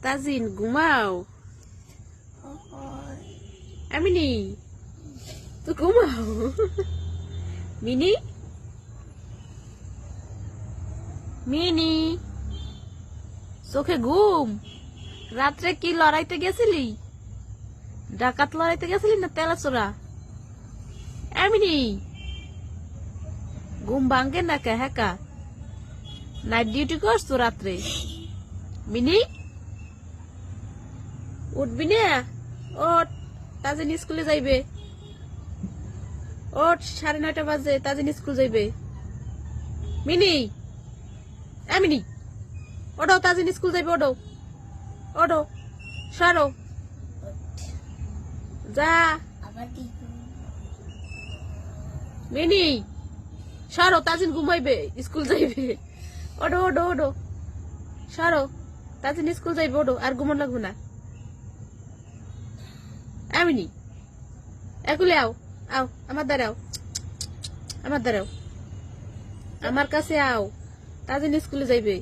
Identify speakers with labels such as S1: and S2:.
S1: তাজিন ঘুমাও। আমিনি তো ঘুমাও। মিনি মিনি চোখে ঘুম। রাত্রে কি লড়াইতে গেছিলি? ডাকাত লড়াইতে গেছিলি না তেলাচোরা? এমনি ঘুম ভাঙ্গে না কে? হ্যাঁ, নাইট ডিউটি করছো রাত্রে? মিনি উঠবি না? ওঠ, তাজিন স্কুলে যাইবে। ওঠ, 9:30 বাজে, তাজিন স্কুল যাইবে। মিনি এমনি ওঠো, তাজিন স্কুল যাইবে। ওঠো ওঠো, সরো যা। মিনি সরো, তাজিন ঘুমাইবে, স্কুল যাইবে। ওঠো ওঠো ওঠো, সরো, তাজিন স্কুল যাইবে। ওঠো, আর ঘুমন লাগবে না। এমনি এগুলি আও, আও আমার দ্বারা, আও আমার দ্বারা, আমার কাছে আও, তাজিন স্কুলে যাইবে।